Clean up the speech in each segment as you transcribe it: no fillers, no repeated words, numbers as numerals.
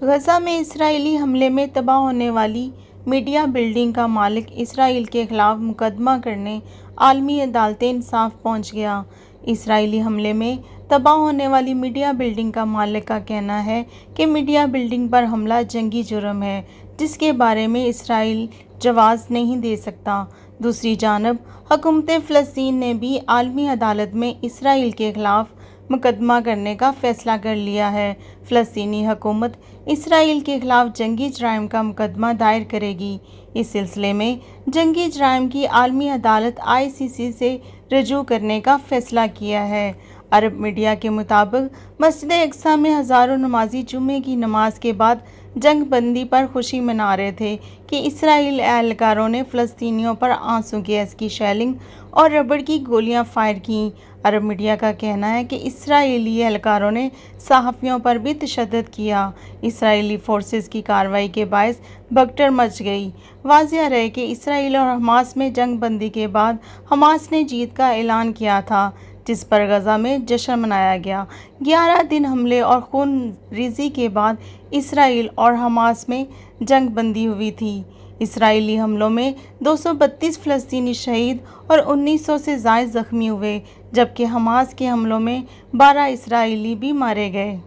गजा में इस्राईली हमले में तबाह होने वाली मीडिया बिल्डिंग का मालिक इसराइल के खिलाफ मुकदमा करने आलमी अदालत इंसाफ पहुंच गया। इसराइली हमले में तबाह होने वाली मीडिया बिल्डिंग का मालिक का कहना है कि मीडिया बिल्डिंग पर हमला जंगी जुर्म है, जिसके बारे में इसराइल जवाब नहीं दे सकता। दूसरी जानब हुकूमत फ़लस्तीन ने भी आलमी अदालत में इसराइल के खिलाफ मुकदमा करने का फ़ैसला कर लिया है। फ़लस्तीनी हुकूमत इसराइल के खिलाफ जंगी जराइम का मुकदमा दायर करेगी। इस सिलसिले में जंगी जराइम की आलमी अदालत ICC से रजू करने का फ़ैसला किया है। अरब मीडिया के मुताबिक मस्जिद अक्सा में हज़ारों नमाजी जुम्मे की नमाज के बाद जंग बंदी पर खुशी मना रहे थे कि इसराइल एहलकारों ने फ़लस्तीनियों पर आंसू गैस की शेलिंग और रबड़ की गोलियां फायर की। अरब मीडिया का कहना है कि इसराइली एहलकारों ने सहाफ़ियों पर भी तशद्दुद किया। इसराइली फोर्सेस की कार्रवाई के बायस भगदड़ मच गई। वाज़ेह रहे कि इसराइल और हमास में जंग बंदी के बाद हमास ने जीत का ऐलान किया था, जिस पर गजा में जश्न मनाया गया। 11 दिन हमले और खून रेज़ी के बाद इसराइल और हमास में जंग बंदी हुई थी। इसराइली हमलों में 232 फ़लस्तीनी शहीद और 1900 से ज़ायद ज़ख्मी हुए, जबकि हमास के हमलों में 12 इसराइली भी मारे गए।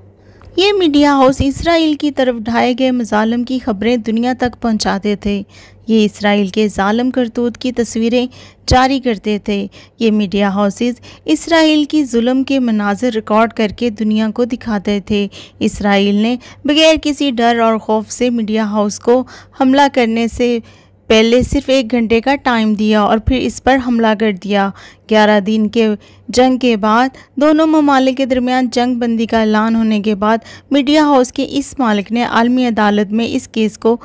ये मीडिया हाउस इसराइल की तरफ ढाए गए मज़ालिम की खबरें दुनिया तक पहुंचाते थे। ये इसराइल के ज़ालिम करतूत की तस्वीरें जारी करते थे। ये मीडिया हाउसेस इसराइल की जुल्म के मनाज़िर रिकॉर्ड करके दुनिया को दिखाते थे। इसराइल ने बगैर किसी डर और खौफ से मीडिया हाउस को हमला करने से पहले सिर्फ 1 घंटे का टाइम दिया और फिर इस पर हमला कर दिया। 11 दिन के जंग के बाद दोनों ममालिक के दरमियान जंग बंदी का ऐलान होने के बाद मीडिया हाउस के इस मालिक ने आलमी अदालत में इस केस को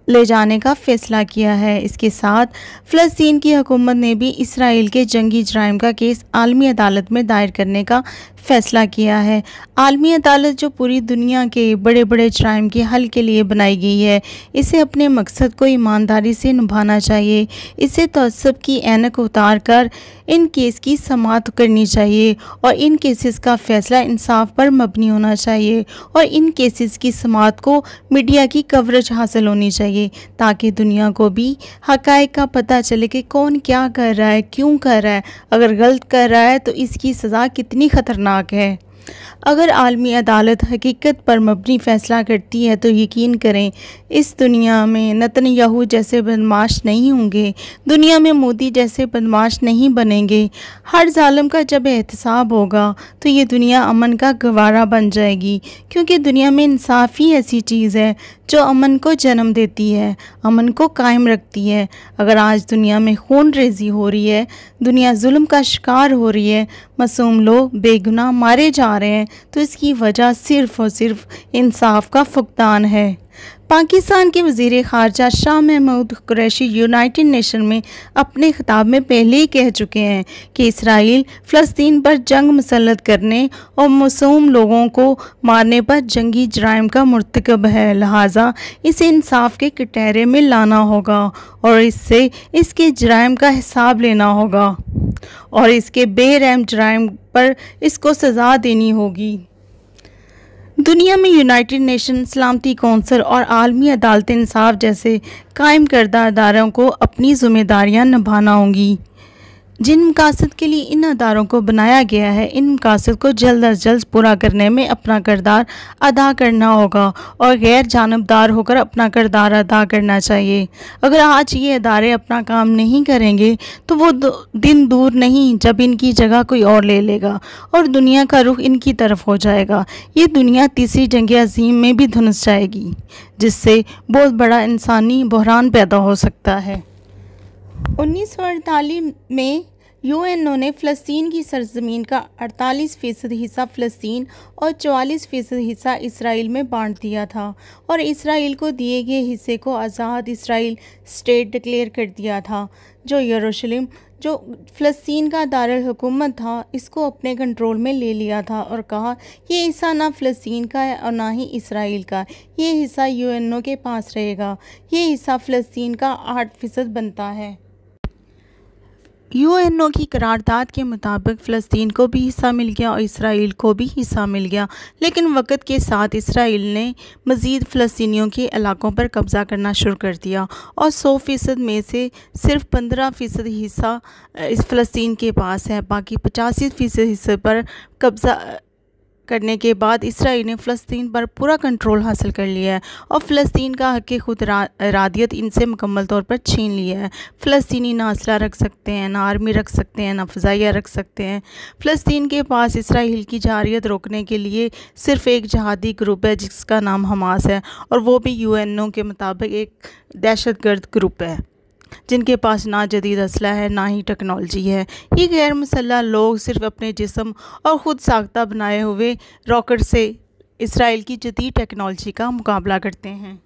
ले जाने का फ़ैसला किया है। इसके साथ फ़लस्तीन की हुकूमत ने भी इसराइल के जंगी जराइम का केस आलमी अदालत में दायर करने का फ़ैसला किया है। आलमी अदालत जो पूरी दुनिया के बड़े बड़े जराइम के हल के लिए बनाई गई है, इसे अपने मकसद को ईमानदारी से निभाना चाहिए। इसे तअस्सुब की ऐनक उतार कर इन केस की समाअत करनी चाहिए और इन केसेस का फ़ैसला इंसाफ पर मबनी होना चाहिए और इन केसेस की समाअत को मीडिया की कवरेज हासिल होनी चाहिए, ताकि दुनिया को भी हक़ाइक़ का पता चले कि कौन क्या कर रहा है, क्यों कर रहा है। अगर गलत कर रहा है तो इसकी सज़ा कितनी ख़तरनाक है। अगर आलमी अदालत हकीकत पर मबनी फ़ैसला करती है तो यकीन करें, इस दुनिया में नेतन्याहू जैसे बदमाश नहीं होंगे, दुनिया में मोदी जैसे बदमाश नहीं बनेंगे। हर जालिम का जब एहतसाब होगा तो ये दुनिया अमन का गवारा बन जाएगी, क्योंकि दुनिया में इंसाफ ही ऐसी चीज़ है जो अमन को जन्म देती है, अमन को कायम रखती है। अगर आज दुनिया में खून रेज़ी हो रही है, दुनिया जुल्म का शिकार हो रही है, मासूम लोग बेगुनाह मारे जा रहे हैं, तो इसकी वजह सिर्फ़ और सिर्फ इंसाफ का फुकदान है। पाकिस्तान के वज़ीर ख़ारजा शाह महमूद कुरैशी यूनाइटेड नेशन में अपने खिताब में पहले ही कह चुके हैं कि इसराइल फ़लस्तीन पर जंग मुसल्लत करने और मासूम लोगों को मारने पर जंगी जराइम का मुर्तकब है, लिहाजा इसे इंसाफ के कटहरे में लाना होगा और इससे इसके जराइम का हिसाब लेना होगा और इसके बेरहम जराइम पर इसको सज़ा देनी होगी। दुनिया में यूनाइटेड नेशन, सलामती कौंसिल और आलमी अदालत इंसाफ जैसे कायम करदा अदारों को अपनी ज़िम्मेदारियां निभाना होंगी। जिन मकासद के लिए इन अदारों को बनाया गया है, इन मकासद को जल्द अज जल्द पूरा करने में अपना किरदार अदा करना होगा और गैर जानबदार होकर अपना किरदार अदा करना चाहिए। अगर आज ये अदारे अपना काम नहीं करेंगे तो वो दिन दूर नहीं जब इनकी जगह कोई और ले लेगा और दुनिया का रुख इनकी तरफ हो जाएगा। ये दुनिया तीसरी जंग अज़ीम में भी धुंस जाएगी, जिससे बहुत बड़ा इंसानी बहरान पैदा हो सकता है। 1948 में UNO ने फ़लस्तीन की सरज़मीन का 48% हिस्सा फ़लस्तीन और 44% हिस्सा इसराइल में बांट दिया था और इसराइल को दिए गए हिस्से को आज़ाद इसराइल स्टेट डिक्लेयर कर दिया था। जो यरूशलेम, जो फ़लस्तीन का दारुल हुकूमत था, इसको अपने कंट्रोल में ले लिया था और कहा ये हिस्सा ना फ़लस्तीन का है और ना ही इसराइल का, ये हिस्सा UNO के पास रहेगा। ये हिस्सा फ़लस्तीन का 8% बनता है। यूएनओ की करारदाद के मुताबिक फ़लस्तीन को भी हिस्सा मिल गया और इसराइल को भी हिस्सा मिल गया, लेकिन वक़्त के साथ इसराइल ने मज़ीद फ़लस्तीनियों के इलाकों पर कब्ज़ा करना शुरू कर दिया और 100% में से सिर्फ 15% हिस्सा इस फ़लस्तीन के पास है। बाकी 85% हिस्से पर कब्ज़ा करने के बाद इसराइल ने फ़लस्तीन पर पूरा कंट्रोल हासिल कर लिया है और फ़लस्तीन का हक़ खुद इरादियत इनसे मुकम्मल तौर पर छीन लिया है। फ़लस्तीनी ना असला रख सकते हैं, ना आर्मी रख सकते हैं, ना फ़ज़ाइया रख सकते हैं। फ़लस्तीन के पास इसराइल की जारियत रोकने के लिए सिर्फ़ एक जहादी ग्रुप है जिसका नाम हमास है, और वो भी यूएनओ के मुताबिक एक दहशतगर्द ग्रुप है जिनके पास ना जदीद असला है, ना ही टेक्नोलॉजी है। ये गैर मुसल्लह लोग सिर्फ अपने जिस्म और ख़ुद साख्ता बनाए हुए रॉकेट से इसराइल की जदीद टेक्नोलॉजी का मुकाबला करते हैं।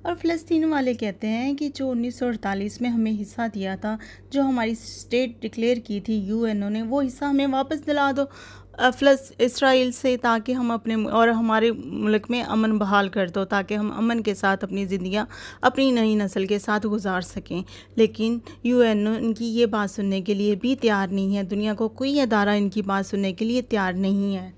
और फ़लस्तीन वाले कहते हैं कि जो 1948 में हमें हिस्सा दिया था, जो हमारी स्टेट डिक्लेयर की थी यूएनओ ने, वो हिस्सा हमें वापस दिला दो इसराइल से, ताकि हम अपने और हमारे मुल्क में अमन बहाल कर दो, ताकि हम अमन के साथ अपनी ज़िंदगियां अपनी नई नस्ल के साथ गुजार सकें। लेकिन यूएनओ इनकी ये बात सुनने के लिए भी तैयार नहीं है। दुनिया को कोई अदारा इनकी बात सुनने के लिए तैयार नहीं है।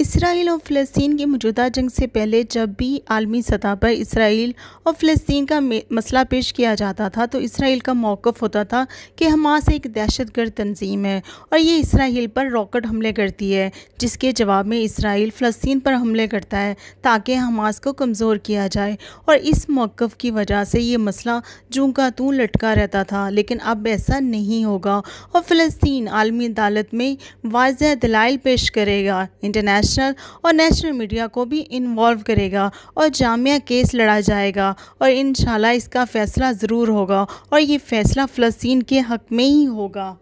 इसराइल और फ़लस्तीन की मौजूदा जंग से पहले जब भी आलमी सतह पर इसराइल और फ़लस्तीन का मसला पेश किया जाता था, तो इसराइल का मौक़िफ़ होता था कि हमास एक दहशतगर्द तंजीम है और ये इसराइल पर रॉकेट हमले करती है, जिसके जवाब में इसराइल फ़लस्तीन पर हमले करता है ताकि हमास को कमज़ोर किया जाए। और इस मौक़िफ़ की वजह से ये मसला जूं का तूं लटका रहता था। लेकिन अब ऐसा नहीं होगा और फ़लस्तीन आलमी अदालत में वाज़ेह दलाइल पेश करेगा, इंटरनेशनल और नेशनल मीडिया को भी इन्वॉल्व करेगा और जामिया केस लड़ा जाएगा और इंशाल्लाह इसका फ़ैसला ज़रूर होगा और ये फ़ैसला फ़लस्तीन के हक़ में ही होगा।